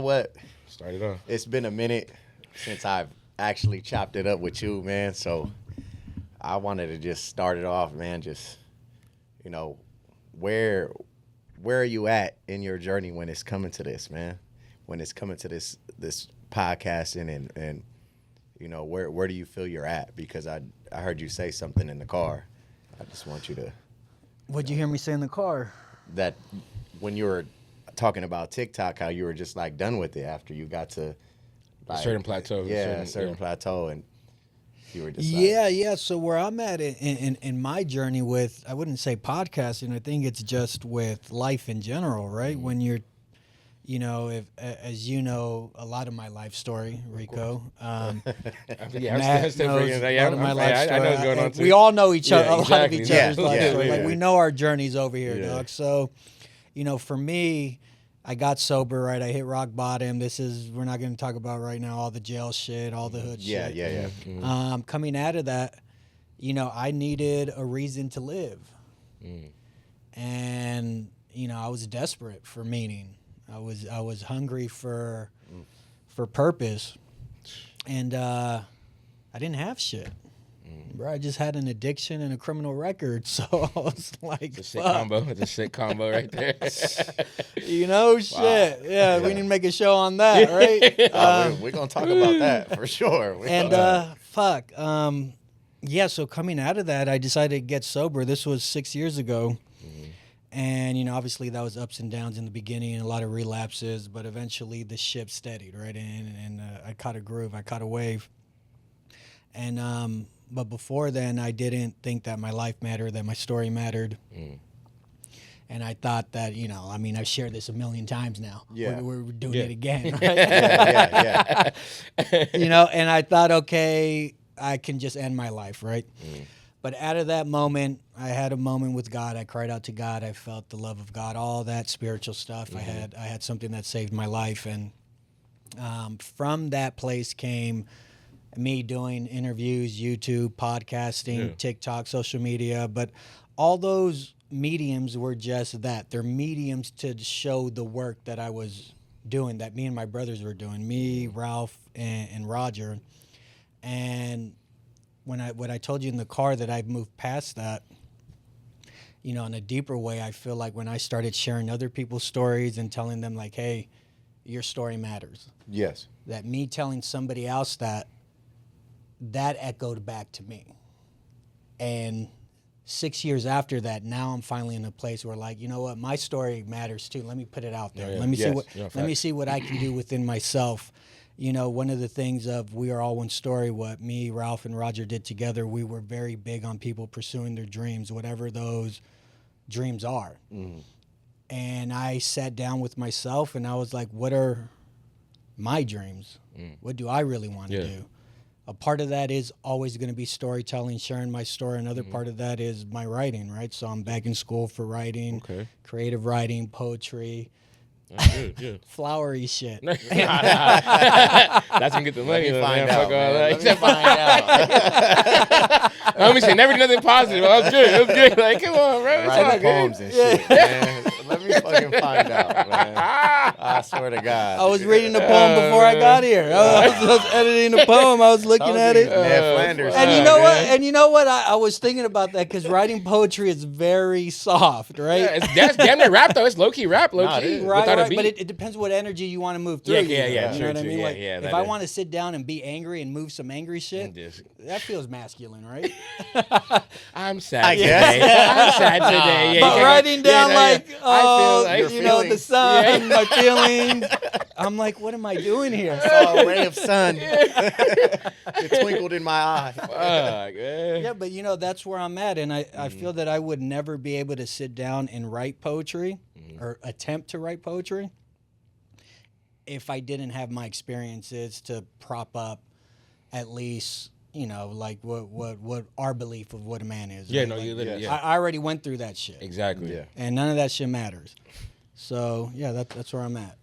What? Start it off. It's been a minute since I've actually chopped it up with you, man. So I wanted to just start it off, man. Just, you know, where are you at in your journey when it's coming to this, man? When it's coming to this podcasting and you know, where do you feel you're at? Because I heard you say something in the car. I just want you to. What'd you hear me say in the car? That when you were talking about TikTok, how you were just like done with it after you got to A certain plateau. Yeah, a certain plateau, and you were just Yeah. So where I'm at in my journey with, I wouldn't say podcasting. I think it's just with life in general, right? Mm-hmm. When you're, you know, if as you know, a lot of my life story, Rico. Matt knows a lot of my life story. I know what's going on too. We all know each other, a lot of each Yeah, other's life yeah, story. yeah. Like we know our journeys over here, Yeah. dog. So, you know, for me, I got sober, right? I hit rock bottom. We're not going to talk about right now all the jail shit, all the hood shit. Yeah. Mm-hmm. Coming out of that, you know, I needed a reason to live. And, you know, I was desperate for meaning. I was hungry for purpose. And I didn't have shit. Bro, I just had an addiction and a criminal record, so I was like, It's a sick combo. It's a sick combo right there. you know, shit. Yeah, we need to make a show on that, right? We're gonna talk about that for sure. Yeah, so coming out of that, I decided to get sober. This was 6 years ago. And, you know, obviously that was ups and downs in the beginning and a lot of relapses, but eventually the ship steadied, right? And I caught a groove, I caught a wave. And, but before then, I didn't think that my life mattered, that my story mattered. And I thought that, you know, I mean, I've shared this a million times now. Yeah. We're doing it again, right? yeah. You know, and I thought, okay, I can just end my life, right? But out of that moment, I had a moment with God. I cried out to God. I felt the love of God, all that spiritual stuff. I had something that saved my life. And from that place came me doing interviews, YouTube, podcasting, TikTok, social media. But all those mediums were just that. They're mediums to show the work that I was doing, that me and my brothers were doing, me, Ralph, and Roger. And when I told you in the car that I've moved past that, you know, in a deeper way, I feel like when I started sharing other people's stories and telling them like, hey, your story matters. Yes. That me telling somebody else that echoed back to me. And 6 years after that, now I'm finally in a place where like, you know what, my story matters too. Let me put it out there. Let me see what I can do within myself. You know, one of the things of We Are All One Story, what me, Ralph, and Roger did together, we were very big on people pursuing their dreams, whatever those dreams are. And I sat down with myself and I was like, what are my dreams? What do I really want to do? A part of that is always going to be storytelling, sharing my story. Another part of that is my writing, right? So I'm back in school for writing, creative writing, poetry. Flowery shit. That's gonna get the money. Let me find out. Let me say, never do nothing positive. I was good. Like, come on, bro. It's all Writing good. poems and shit, man. Let me fucking find out, man. I swear to God. I was reading the poem before I got here. I was editing the poem. I was looking at it. Ned Flanders. And you know what? And you know what? I was thinking about that because writing poetry is very soft, right? Yeah, that's damn near rap though. It's low key rap, low Nah, it key. is. Without a beat. But it depends what energy you want to move through. Yeah. You know True, what I mean? yeah, Like, yeah, if that I is. want to sit down and be angry and move some angry shit, that feels masculine, right? I'm sad I today. guess. I'm sad today. Yeah, But yeah, writing down I feel oh, like you know, the feelings. sun, my feelings. I'm like, what am I doing here? Saw a ray of sun. It twinkled in my eye. Fuck, man. Yeah, but you know, that's where I'm at. And I feel that I would never be able to sit down and write poetry or attempt to write poetry if I didn't have my experiences to prop up at least, you know, like what our belief of what a man is. Yeah, right? no, Like, you literally, yeah. I already went through that shit. Exactly. Yeah. And none of that shit matters. So, yeah, that's where I'm at.